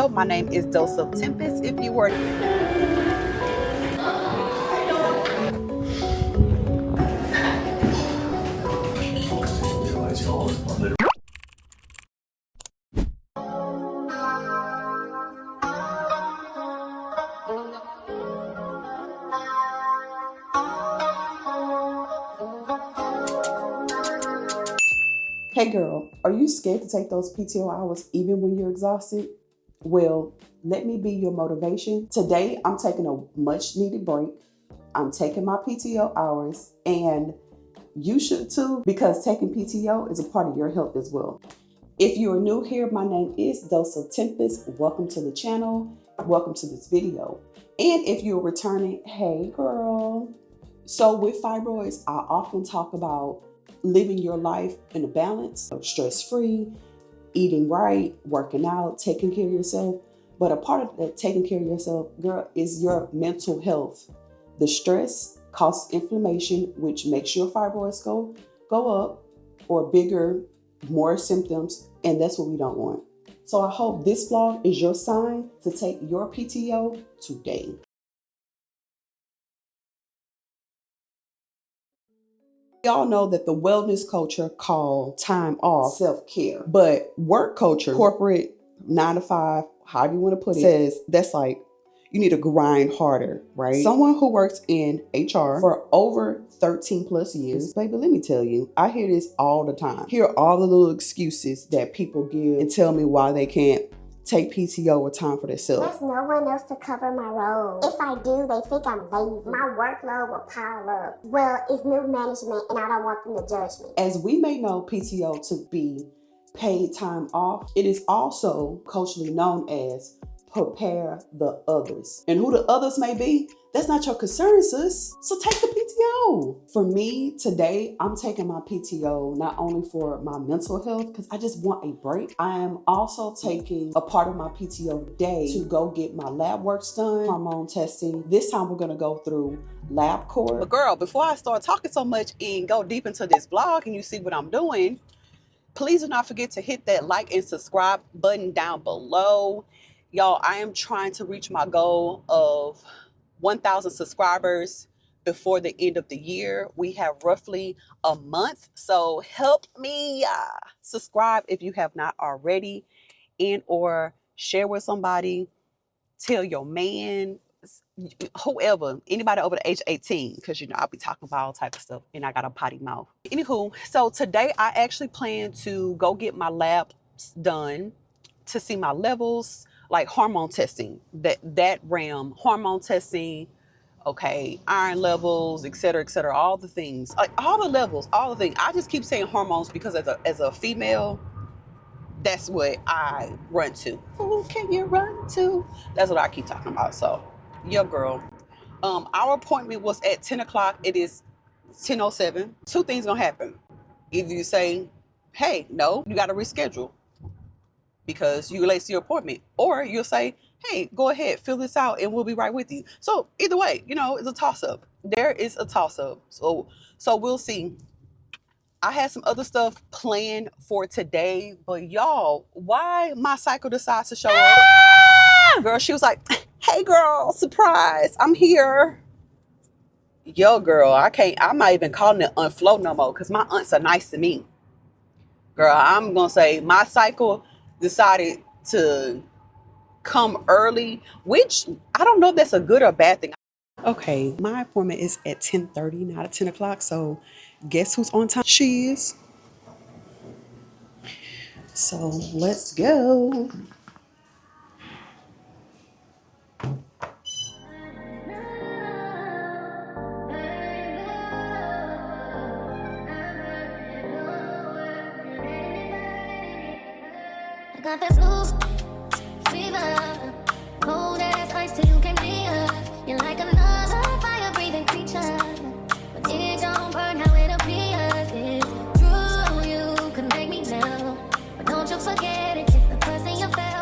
My name is Dose of Tempest. If you were Hey girl, are you scared to take those PTO hours even when you're exhausted? Well, let me be your motivation. Today, I'm taking a much needed break. I'm taking my PTO hours, and you should too, because taking PTO is a part of your health as well. If you are new here, my name is Dose of Tempest. Welcome to the channel. Welcome to this video. And if you're returning, hey girl. So with fibroids, I often talk about living your life in a balance, stress-free, eating right, working out, taking care of yourself. But a part of that taking care of yourself, girl, is your mental health. The stress causes inflammation, which makes your fibroids go up, or bigger, more symptoms, and that's what we don't want. So I hope this vlog is your sign to take your PTO today. Y'all know that the wellness culture called time off self-care, but work culture, corporate 9 to 5, however you want to put it, says that's like you need to grind harder, right? Someone who works in HR for over 13 plus years, baby, let me tell you, I hear this all the time. Hear all the little excuses that people give and tell me why they can't take PTO or time for themselves. There's no one else to cover my role. If I do, they think I'm lazy. My workload will pile up. Well, it's new management and I don't want them to judge me. As we may know PTO to be paid time off, it is also culturally known as prepare the others. And who the others may be, that's not your concern, sis. So take the PTO. For me, today, I'm taking my PTO not only for my mental health, because I just want a break. I am also taking a part of my PTO day to go get my lab works done, hormone testing. This time we're gonna go through LabCorp. But girl, before I start talking so much and go deep into this vlog and you see what I'm doing, please do not forget to hit that like and subscribe button down below. Y'all, I am trying to reach my goal of 1,000 subscribers before the end of the year. We have roughly a month, so help me subscribe if you have not already, and or share with somebody, tell your man, whoever, anybody over the age of 18, because you know I'll be talking about all type of stuff and I got a potty mouth. Anywho, so today I actually plan to go get my labs done to see my levels, like hormone testing, that realm, hormone testing, okay, iron levels, etc., all the things, like all the levels, all the things. I just keep saying hormones because as a female, that's what I run to. Who can you run to? That's what I keep talking about. So, your girl. Our appointment was at 10 o'clock. It is 10:07. Two things gonna happen. Either you say, hey, no, you gotta reschedule because you late to your appointment, or you'll say, hey, go ahead, fill this out and we'll be right with you. So either way, you know, it's a toss-up. There is a toss-up. So we'll see. I had some other stuff planned for today, but y'all, why my cycle decides to show up? Girl, she was like, hey girl, surprise, I'm here. Yo girl, I'm not even calling it aunt Flo no more because my aunts are nice to me. Girl, I'm gonna say my cycle decided to come early, which I don't know if that's a good or bad thing. Okay, my appointment is at 10:30, not at 10 o'clock. So guess who's on time? She is. So let's go. I got that blue fever, cold as ice till you can't be up. You're like another fire-breathing creature, but it don't burn how it appears. It's true, you can make me melt, but don't you forget it. It's the person you felt.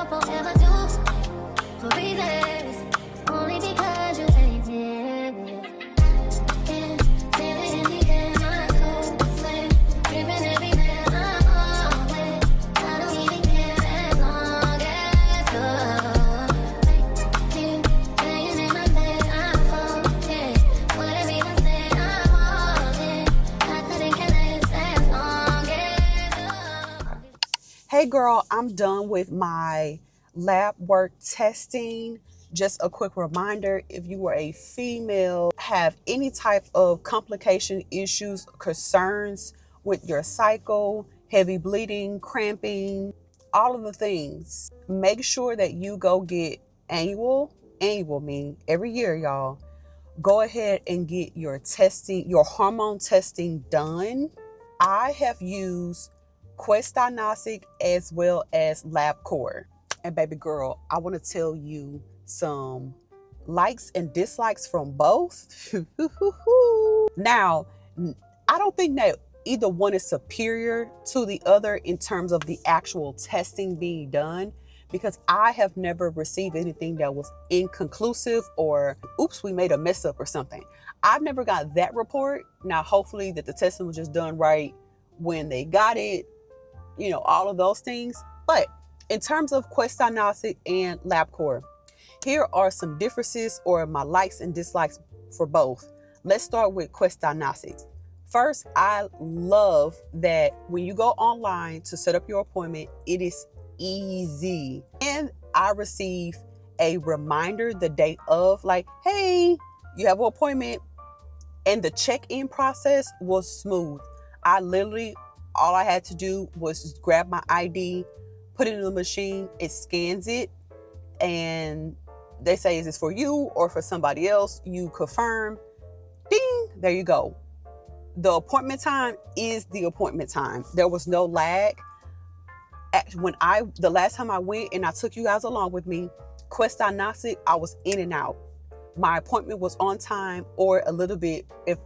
Hey girl, I'm done with my lab work testing. Just a quick reminder, if you are a female, have any type of complication, issues, concerns with your cycle, heavy bleeding, cramping, all of the things, make sure that you go get annual mean every year, y'all. Go ahead and get your testing, your hormone testing done. I have used Quest Diagnostic as well as LabCorp. And baby girl, I want to tell you some likes and dislikes from both. Now, I don't think that either one is superior to the other in terms of the actual testing being done, because I have never received anything that was inconclusive or oops, we made a mess up or something. I've never got that report. Now, hopefully that the testing was just done right when they got it, all of those things. But in terms of Quest Diagnostic and LabCorp, here are some differences or my likes and dislikes for both. Let's start with Quest Diagnostics. First, I love that when you go online to set up your appointment, it is easy. And I receive a reminder the day of, like, hey, you have an appointment. And the check-in process was smooth. All I had to do was just grab my ID, put it in the machine, it scans it, and they say, is this for you or for somebody else? You confirm, ding, there you go. The appointment time is the appointment time. There was no lag. The last time I went and I took you guys along with me, Quest Diagnostic, I was in and out. My appointment was on time or a little bit. If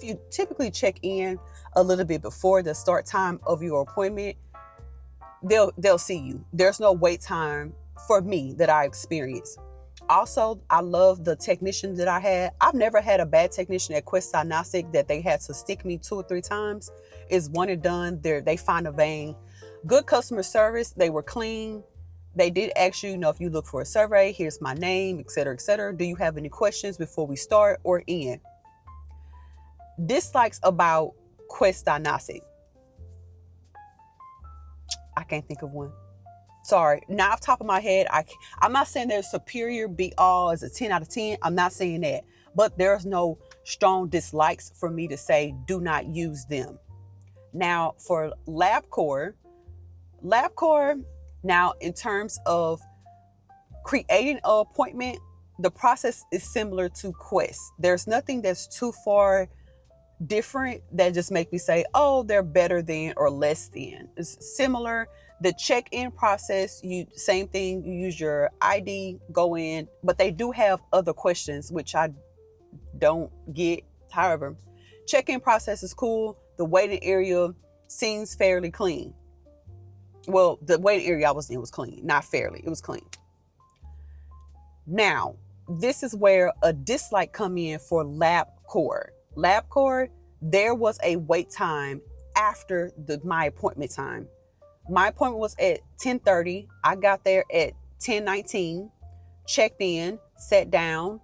you typically check in a little bit before the start time of your appointment, they'll see you. There's no wait time for me that I experienced. Also, I love the technician that I had. I've never had a bad technician at Quest Diagnostic that they had to stick me 2 or 3 times. It's one and done. They find a vein. Good customer service. They were clean. They did ask you, if you look for a survey, here's my name, et cetera, et cetera. Do you have any questions before we start or end? Dislikes about Quest Diagnostic. I can't think of one. Sorry, not off the top of my head. I'm not saying they're superior, be all as a 10 out of 10. I'm not saying that. But there's no strong dislikes for me to say do not use them. Now, for LabCorp, now in terms of creating an appointment, the process is similar to Quest. There's nothing that's too far different that just make me say, oh, they're better than or less than. It's similar. The check-in process, same thing. You use your ID, go in, but they do have other questions which I don't get. However, check-in process is cool. The waiting area seems fairly clean. Well, the waiting area I was in was clean, not fairly. It was clean. Now, this is where a dislike come in for LabCorp. LabCorp, there was a wait time after my appointment time. My appointment was at 10:30. I got there at 10:19, checked in, sat down.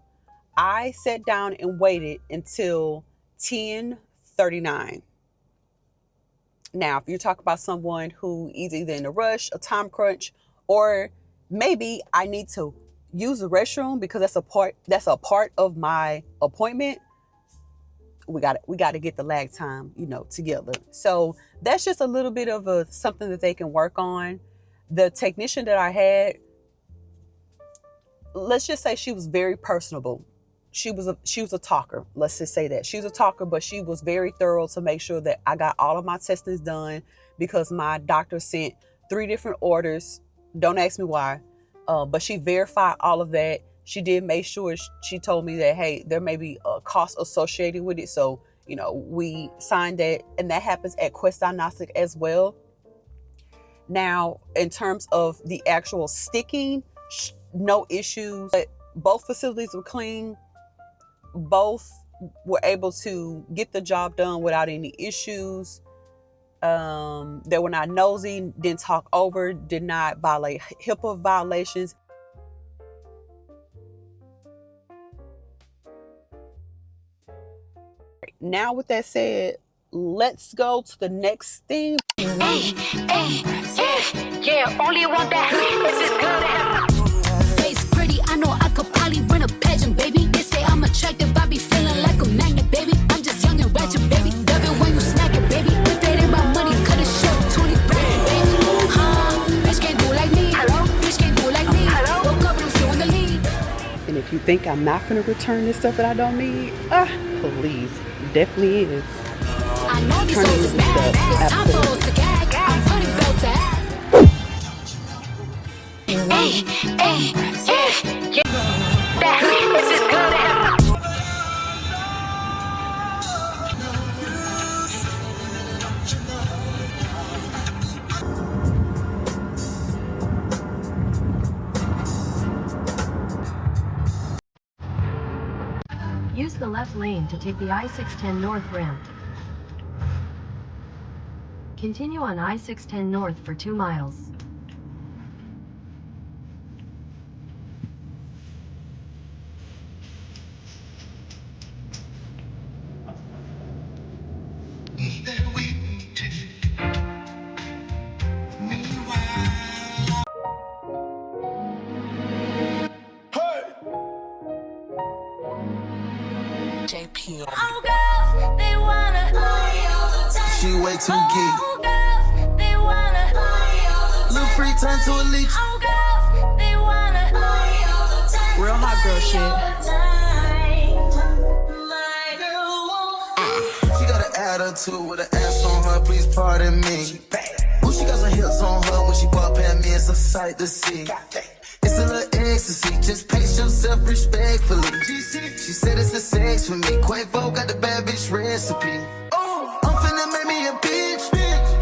I sat down and waited until 10:39. Now, if you talk about someone who is either in a rush, a time crunch, or maybe I need to use the restroom because that's a part of my appointment, we got to get the lag time, together. So that's just a little bit of something that they can work on. The technician that I had, let's just say she was very personable. She was a talker. Let's just say that. She was a talker, but she was very thorough to make sure that I got all of my testings done because my doctor sent 3 different orders. Don't ask me why. But she verified all of that. She did make sure she told me that, hey, there may be a cost associated with it. So, we signed that, and that happens at Quest Diagnostic as well. Now, in terms of the actual sticking, no issues. But both facilities were clean. Both were able to get the job done without any issues. They were not nosy, didn't talk over, did not violate HIPAA violations. Now, with that said, let's go to the next thing. Hey, hey, yeah. Yeah, only want that. This is good to have. Face pretty, I know I could probably win a pageant, baby. They say I'm attractive, I be feeling like a magnet, baby. I'm just young and ratchet, baby. Love it when you smack it, baby. If that ain't about money, cut it short, 20 bracket, baby. Bitch can't do like me. Hello? Bitch can't do like me. Hello? Woke up and I'm still in the lead. And if you think I'm not gonna return this stuff that I don't need, please, definitely is. I know these hoes is mad. It's time for us to gag. I'm running belt to ass. Hey, yeah. This is good to have. Use the left lane to take the I-610 North ramp. Continue on I-610 North for 2 miles. JP. Oh, girls, they wanna party all the time. She way too geek. Oh, girls, they wanna party all the time. Little free turn to a leech. Oh, girls, they wanna party all the time. Real hot girl shit. She got an attitude with an ass on her, please pardon me. Ooh, she got some hips on her when she walk past me, it's a sight to see. It's a little ecstasy, just pace yourself respectfully. She said it's a sex for me, Quavo got the bad bitch recipe. I'm finna make me a bitch,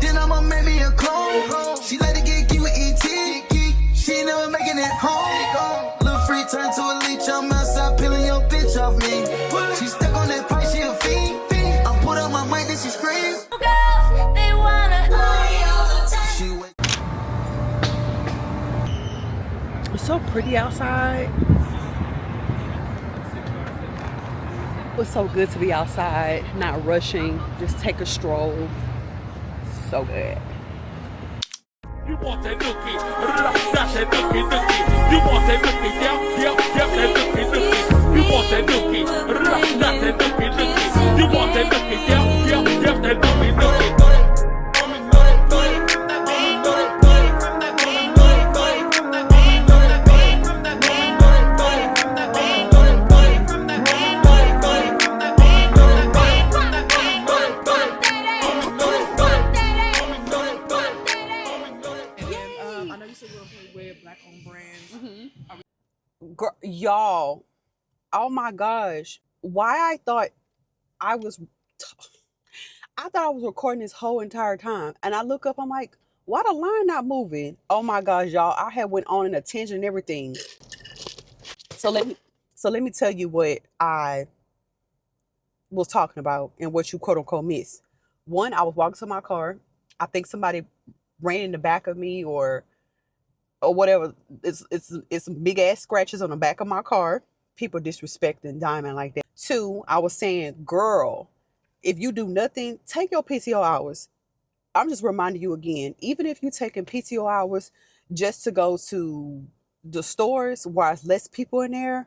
then I'ma make me a clone. She let it get geek with ET, she ain't never making it home. Little free turn to a leech, I'm outside peeling your bitch off me. She stuck on that pipe, she a fiend. I'm put up my mic, then she scream. Girls, they wanna party all the time. She went. It's so pretty outside. It's so good to be outside, not rushing, just take a stroll. So good. You want that nookie, that's that nookie. You want that nookie, yep, that nookie. You want that nookie, that's that nookie. You want that nookie, yep, that nookie. Y'all, oh my gosh, why I thought I was recording this whole entire time, and I look up, I'm like, why the line not moving? Oh my gosh, y'all, I had went on in a tangent and everything. So let me tell you what I was talking about and what you quote unquote missed. One, I was walking to my car. I think somebody ran in the back of me or whatever. It's big ass scratches on the back of my car. People disrespecting Diamond like that. Two, I was saying, girl, if you do nothing, take your PTO hours. I'm just reminding you again, even if you're taking PTO hours just to go to the stores where there's less people in there,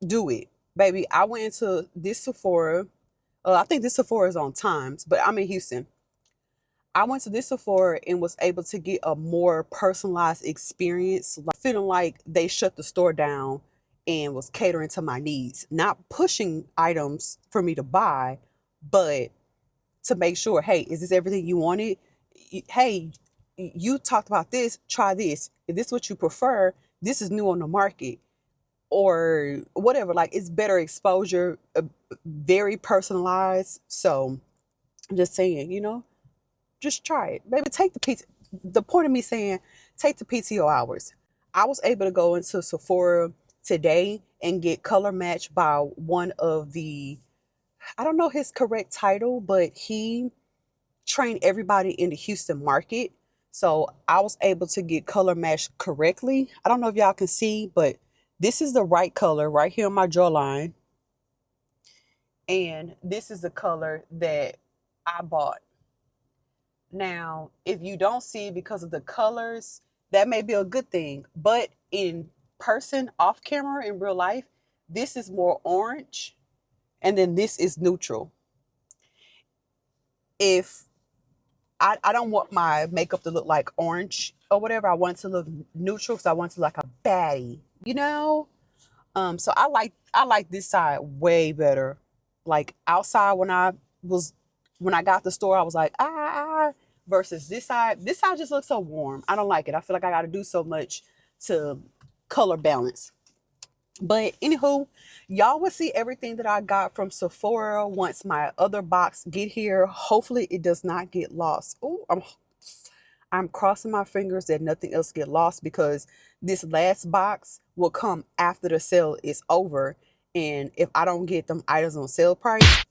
do it. Baby, I went into this Sephora. I think this Sephora is on Times, but I'm in Houston. I went to this Sephora and was able to get a more personalized experience, like feeling like they shut the store down and was catering to my needs, not pushing items for me to buy, but to make sure, hey, is this everything you wanted? Hey, you talked about this, try this. If this is what you prefer, this is new on the market or whatever. Like, it's better exposure, very personalized. So I'm just saying, just try it. Maybe take the PTO. The point of me saying take the PTO hours. I was able to go into Sephora today and get color matched by one of the, I don't know his correct title, but he trained everybody in the Houston market. So I was able to get color matched correctly. I don't know if y'all can see, but this is the right color right here on my jawline. And this is the color that I bought. Now, if you don't see it because of the colors, that may be a good thing. But in person, off camera, in real life, this is more orange, and then this is neutral. If I don't want my makeup to look like orange or whatever, I want it to look neutral because I want it to look like a baddie, you know? So I like this side way better. Like outside when I got the store, I was like, versus this side. This side just looks so warm. I don't like it. I feel like I gotta do so much to color balance. But anywho, y'all will see everything that I got from Sephora once my other box get here. Hopefully it does not get lost. Oh, I'm crossing my fingers that nothing else get lost, because this last box will come after the sale is over. And if I don't get them items on sale price,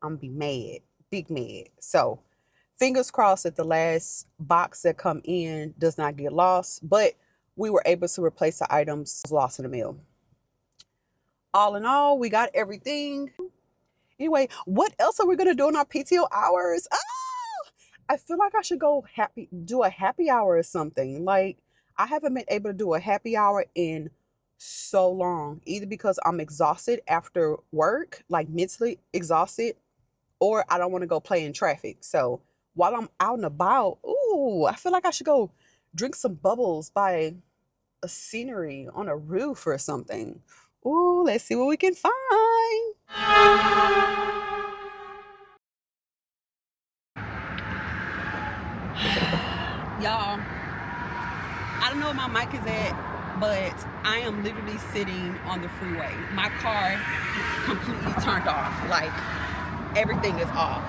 I'm gonna be mad, big mad. So fingers crossed that the last box that come in does not get lost, but we were able to replace the items lost in the mail. All in all, we got everything. Anyway, what else are we gonna do in our PTO hours? I feel like I should do a happy hour or something. Like, I haven't been able to do a happy hour in so long, either because I'm exhausted after work, like mentally exhausted, or I don't want to go play in traffic. So while I'm out and about, I feel like I should go drink some bubbles by a scenery on a roof or something. Let's see what we can find. Y'all, I don't know where my mic is at, but I am literally sitting on the freeway. My car completely turned off. Like, everything is off.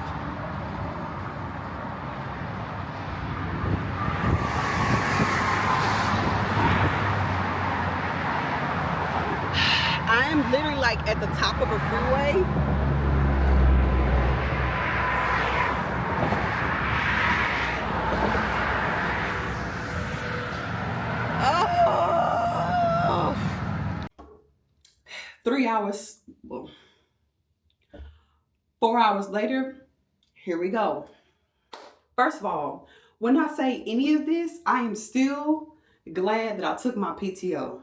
I am literally like at the top of a freeway. Oh. 3 hours, well, 4 hours later, here we go. First of all, when I say any of this, I am still glad that I took my PTO.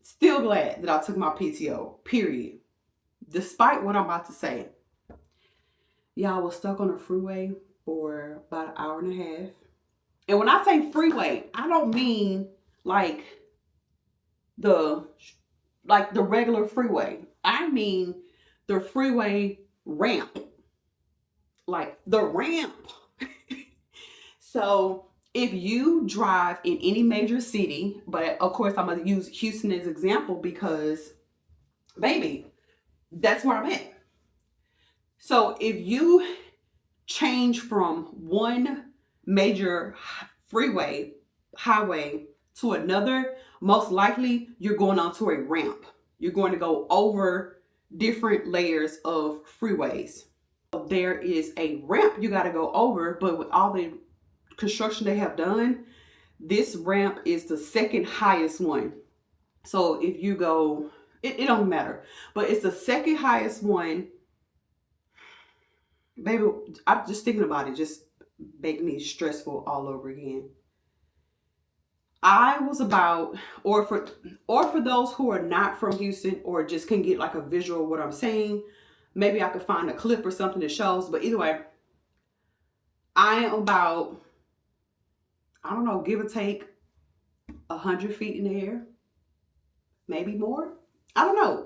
Still glad that I took my PTO, period. Despite what I'm about to say. Y'all was stuck on a freeway for about an hour and a half. And when I say freeway, I don't mean like the regular freeway. I mean the freeway ramp. Like the ramp. So if you drive in any major city, but of course I'm going to use Houston as an example because, baby, that's where I'm at. So if you change from one major highway to another, most likely you're going onto a ramp. You're going to go over different layers of freeways. There is a ramp you got to go over, but with all the construction they have done, this ramp is the second highest one. So if you go, it don't matter, but it's the second highest one. Baby, I'm just thinking about it, just making me stressful all over again. I was about, or for those who are not from Houston or just can get like a visual of what I'm saying, maybe I could find a clip or something that shows, but either way, I am about, I don't know, give or take 100 feet in the air, maybe more. I don't know.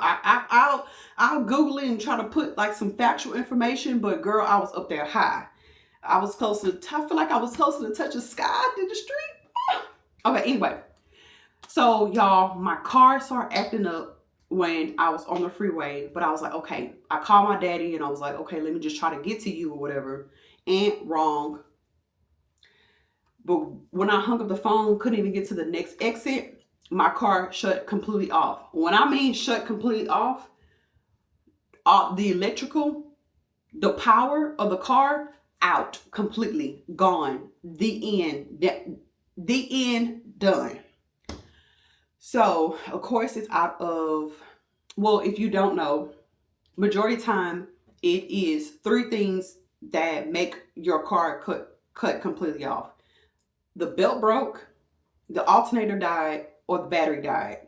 I'll Google it and try to put like some factual information, but girl, I was up there high. I was close to, I feel like I was closer to touch the sky than the street. Okay, anyway. So y'all, my car started acting up when I was on the freeway, but I was like, okay, I called my daddy and I was like, okay, let me just try to get to you or whatever. And wrong. But when I hung up the phone, couldn't even get to the next exit, my car shut completely off. When I mean shut completely off, the electrical, the power of the car out, completely gone. The end, done. So of course it's out of, well, if you don't know, majority of the time it is three things that make your car cut completely off. The belt broke, the alternator died, or the battery died.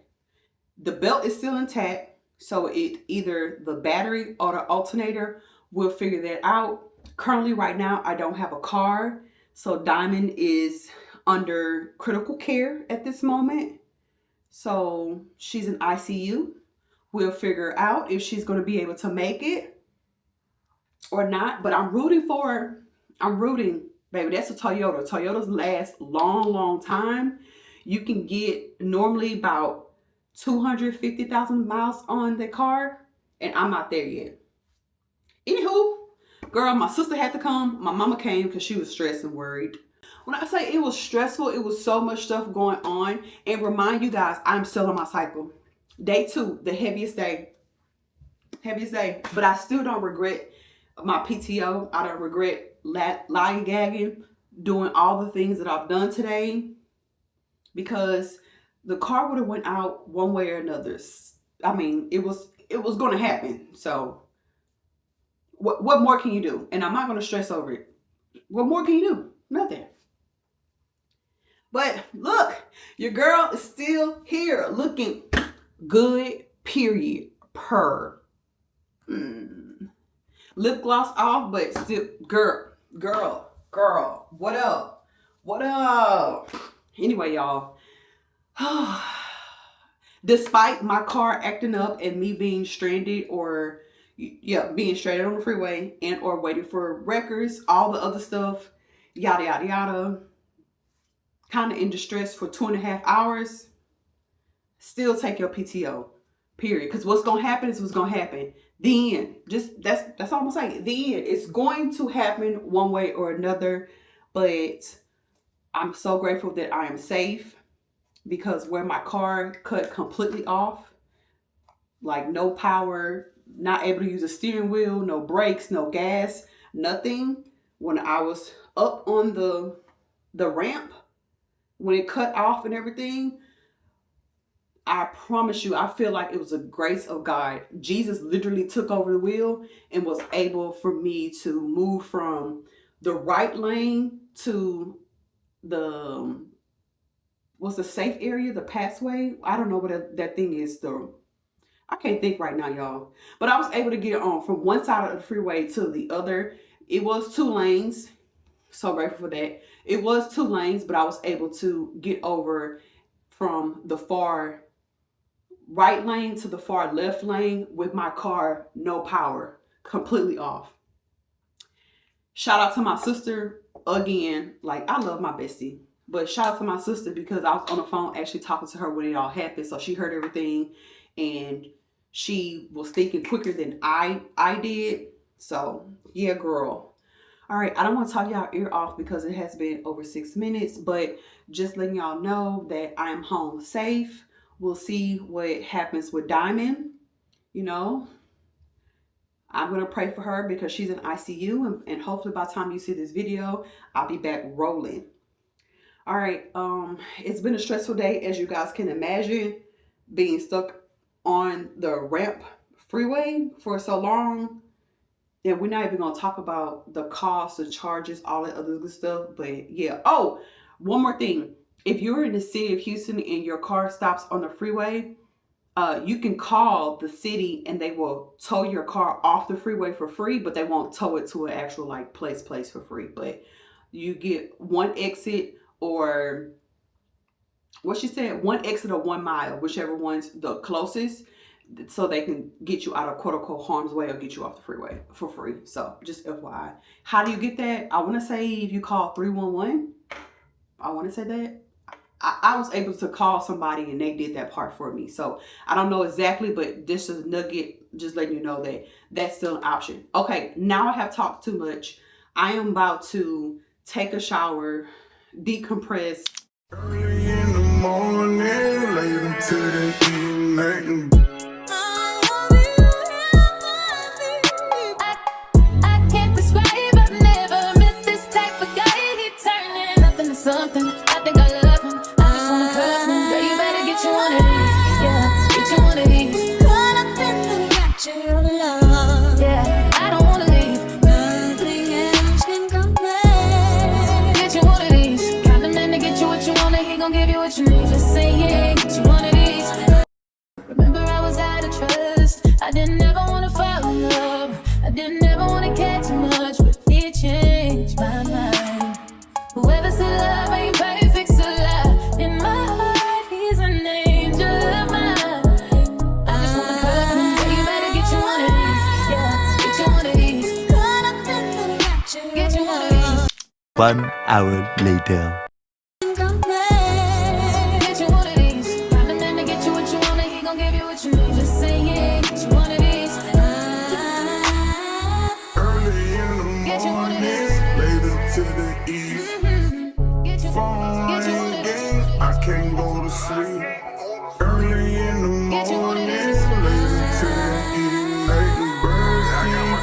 The belt is still intact, so it either the battery or the alternator will figure that out. Currently, right now, I don't have a car, so Diamond is under critical care at this moment. So she's in ICU. We'll figure out if she's going to be able to make it or not, but I'm rooting for her. I'm rooting, baby. That's a Toyota. Toyotas last long time. You can get normally about 250,000 miles on the car, and I'm not there yet. Anywho, girl, my sister had to come. My mama came because she was stressed and worried. When I say it was stressful, it was so much stuff going on. And remind you guys, I'm still on my cycle. Day 2, the heaviest day. But I still don't regret my PTO. I don't regret lollygagging, doing all the things that I've done today, because the car would have went out one way or another. I mean, it was going to happen. So what more can you do? And I'm not going to stress over it. What more can you do? Nothing. But look, your girl is still here looking good, period, per. Lip gloss off, but still, girl, what up? Anyway, y'all, despite my car acting up and me being stranded or, being stranded on the freeway and or waiting for records, all the other stuff, yada, yada, yada, kind of in distress for 2.5 hours, still take your PTO, period. Because what's going to happen is what's going to happen. The end. That's all I'm saying. The end. It's going to happen one way or another, but I'm so grateful that I am safe, because where my car cut completely off, like no power, not able to use a steering wheel, no brakes, no gas, nothing. When I was up on the ramp, when it cut off and everything, I promise you, I feel like it was a grace of God. Jesus literally took over the wheel and was able for me to move from the right lane to the, what's the safe area, the passway? I don't know what that thing is. I can't think right now, y'all. But I was able to get it on from one side of the freeway to the other. It was 2 lanes. So grateful for that. It was 2 lanes, but I was able to get over from the far right lane to the far left lane with my car, no power, completely off. Shout out to my sister again. Like, I love my bestie, but shout out to my sister because I was on the phone actually talking to her when it all happened. So she heard everything and she was thinking quicker than I did. So yeah, girl. All right, I don't want to talk y'all ear off because it has been over 6 minutes, but just letting y'all know that I'm home safe. We'll see what happens with Diamond. You know, I'm going to pray for her because she's in ICU, and hopefully by the time you see this video, I'll be back rolling. All right, it's been a stressful day, as you guys can imagine, being stuck on the ramp freeway for so long. And we're not even going to talk about the costs, the charges, all that other good stuff. But yeah. Oh, one more thing. If you're in the city of Houston and your car stops on the freeway, you can call the city and they will tow your car off the freeway for free, but they won't tow it to an actual like place for free. But you get one exit, or what she said, one exit or 1 mile, whichever one's the closest, so they can get you out of quote unquote harm's way or get you off the freeway for free. So just FYI. How do you get that? I want to say if you call 311, I want to say that. I was able to call somebody and they did that part for me. So I don't know exactly, but this is a nugget, just letting you know that that's still an option. Okay, now I have talked too much. I am about to take a shower, decompress. Early in the morning, late into the evening. I can't describe, I've never met this type of guy. He turning nothing to something. I think I love him. I just wanna cuff him. Girl, you better get you one of these. Yeah, get you one of these. Caught up in the natural love. Yeah, I don't wanna leave. Nothing else. gon' give you what you need. Just say yeah, get you one of these. Remember I was out of trust. I didn't ever wanna fall in love. I didn't ever wanna care too much, but it changed my mind. Whoever said love ain't perfect, so lie. In my heart, he's an angel of mine. I just wanna cuddle him, but you better get you one of these. Yeah, get you one of these. Get you one of these. 1 hour later.